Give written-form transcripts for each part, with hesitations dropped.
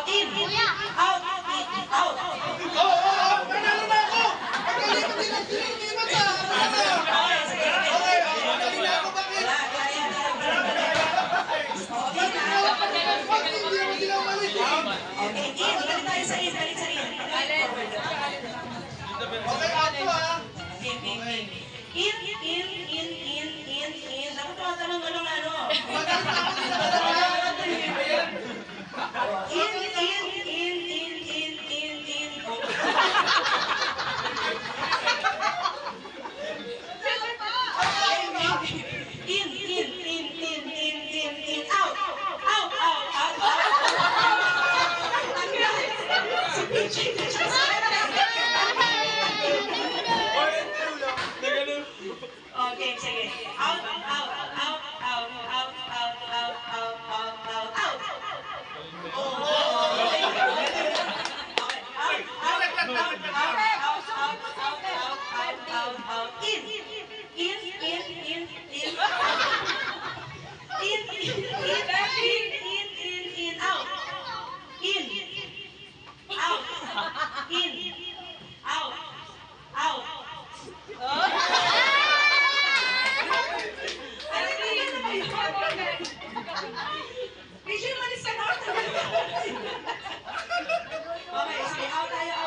In. Out. In. Out. Panalo na ako! Pagkalimot din ang siniman sa... Okay, sige. Okay, magaling na ako, bakit? Wala, kaya na. Bakit hindi ako ginamalik? Okay, in. Balik tayo sa in. Balik sa in. Okay, ako ah. In. Dapat tumatanong ka ng ano. Magaling na ako din ang Out. Okay, sige. Out.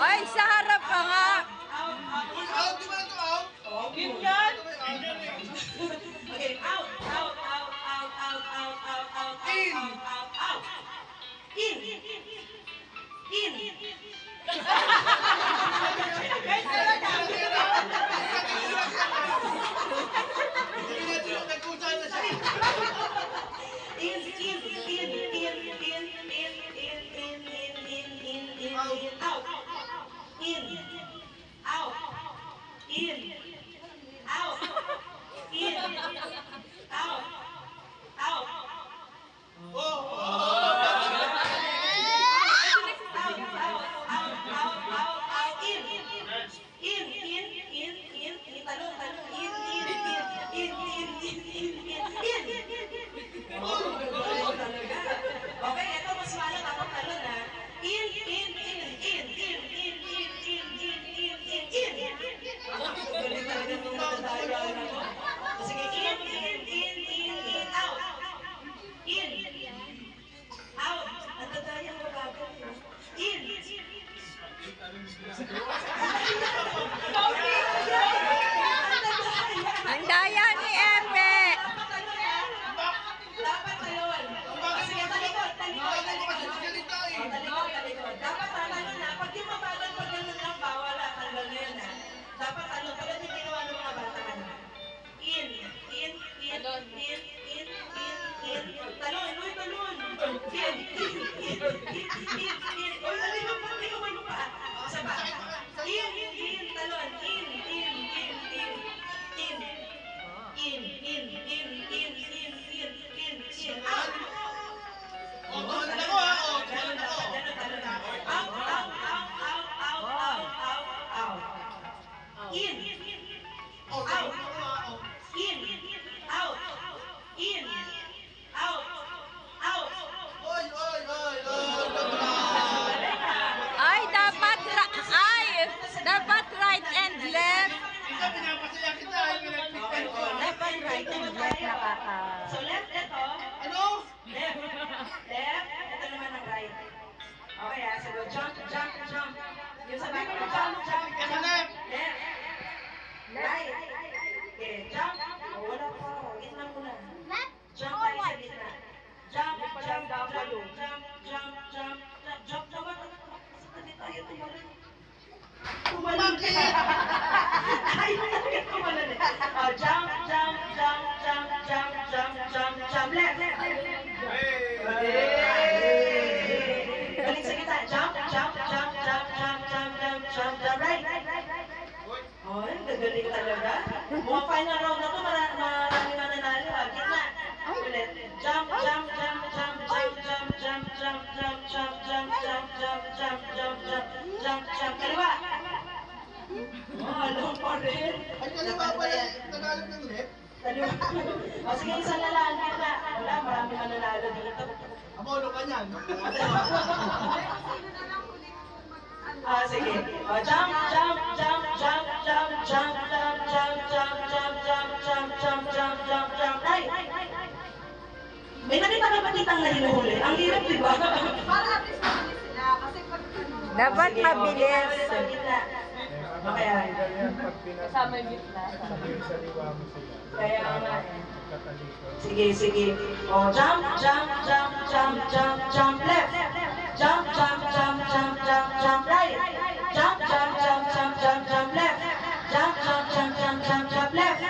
Ay, sa harap ka nga. Out, di ba ito out? Ganyan. Okay, out. Hindi na ito nagkusa na siya. Okay, ito mas malang ako talon ha. In. Galing talaga nung natatayan ako. Sige, in, out. In. Out. Natatayan ko bago. In. Ang daya ni Epe. Dapat talon. Sige, talikod. Salita eh. Talikod. Dapat talon na. Pag yung mabagal pag gano'n lang, bawal na. Talon na yun ha. Dapat talon. Tulad yung ginawa ng mga bata ka na. In. Talon. Uy, talon. In. Uy, talikod mo pa. Isa pa. In. Talon. In. Out. Talon ako ah. Talon ako. Out. In. Oh, talon ako ah. In. Out. In. Out. Oy. Ay, dapat right and left. Ikaw, pinapasaya kita. Pinagpipin ko. Dapat right and left nakaka. So left ito. Ano? Left. Ito naman ang right. Okay ha. So jump. Yung sa back mo, jump. Sa left. Left. Right. Okay, jump. Oh, wala pa. Gitna mo na. Jump tayo sa gitna. Jump. Saan tayo tumalun? Tumalun ka. Ayaw talaga tumalun eh. Jump. Left. Balik sa gitna. Jump. Right. Oh, gagaling talaga. Mga final round na to, marami mananalo. Gitna. Ulit. Jump. Kaliwa. Oh, alam pa rin. Ay, kaliwa pa yan. Tagalog ng left. Kaliwa. O sige, isang lalaan kita. Wala, marami mananalo dito. Abono ka niyan. Sige. Jump, jump, jump, jump, jump, jump, jump, jump, jump, jump, jump, jump, jump, jump, jump, jump. Ay! May nakita ka ba kitang nahinuhuli? Ang hirap, di ba? Para at least mabilis sila. Kasi pag ano, Dapat Sige, mabilis. okay, sa gitna. Okay, ay. kasama yung gitna. Kaya nga eh. Sige, sige. Oh, jump, jump, jump, jump, jump, jump left. Jump, jump, jump, jump, jump, jump right. Jump, jump, jump, jump, jump, jump left. Jump, jump, jump, jump, jump, jump left.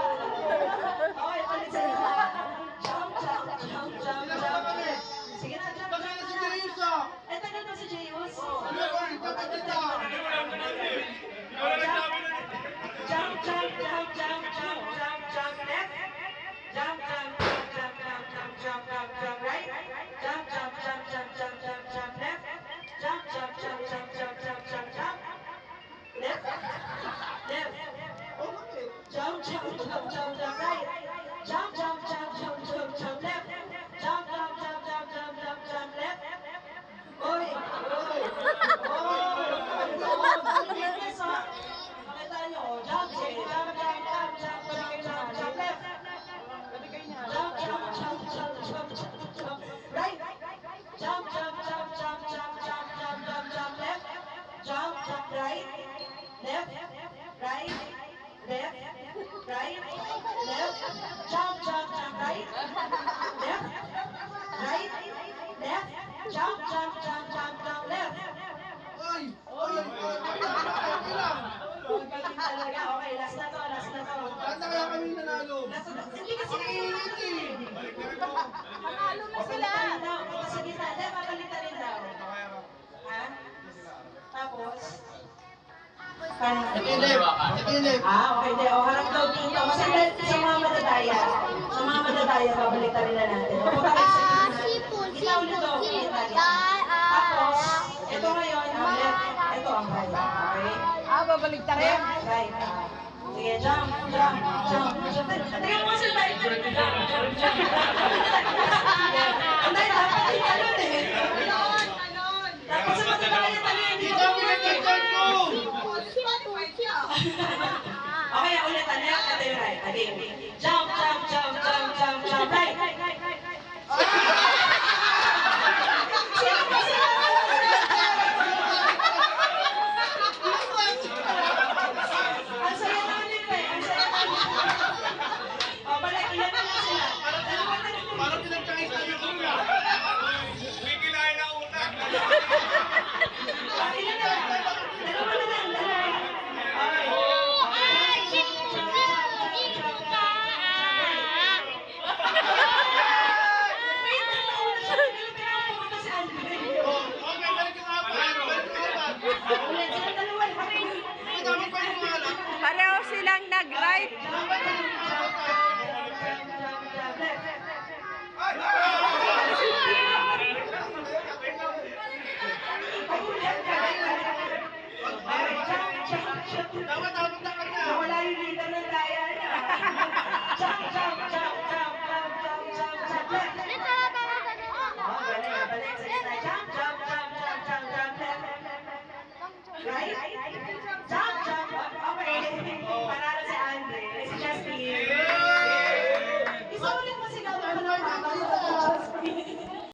Okay, palit sa gitna. Jump, jump, jump, jump, jump. Sige na, jump, Bakit jump, si jump. James ah? Eh, tagal pa si Jeyus. Ano ba? Dapat kita. Jump, jump, jump, jump, jump, jump, jump left. Jump, jump, jump, jump, jump, jump, jump, jump, jump right. Jump, jump, jump, jump, jump, jump, jump left. Jump, jump, jump, jump, jump, jump, jump, jump. Left. Left. Jump, jump, jump, jump, jump right. Jump, jump, jump, jump, jump, jump left. Jump, jump, jump, jump, jump, jump, jump left. Oy! Oy! Yes, ah. Pakita nyo, jump, jump, jump, jump, jump, jump, jump, jump left. Jump, jump, jump, jump, jump, jump, jump right. Jump, jump, jump, jump, jump, jump, jump, jump, jump left. Jump, jump right. Left, right, left, right, left. Jump, jump, jump right. Left, right, left. Jump, jump, jump, jump, jump left. Ay! Ay! Okay lang. Okay, talaga. Okay, last na to, last na to. Saan na kaya kami nanalo? Last na to. Hindi kasi Mainit eh. Panalo na sila. Babalik daw. Punta sa gitna. Hindi, babalik na rin daw. Ha? Tapos? Paano? Kilip. Kilip. Okay. Hindi. O, harap daw dito. Kasi dahil sa mga madadaya, babalik na rin na natin. O, punta kayo sa gitna. Gitna ulit daw. Gitna. Tapos, ito ngayon, ang left. Ito ang right. Okay? Babalik ta rin. Right. Sige, jump, jump, jump, jump. Tingnan mo sila tayo. Jump, jump, jump. Ang dahil dapat ay talon eh. Tapos sa matatayan talon, hindi ko Pinagkaitan ko! Okay, ulit. Ito yung right. Again. Jump,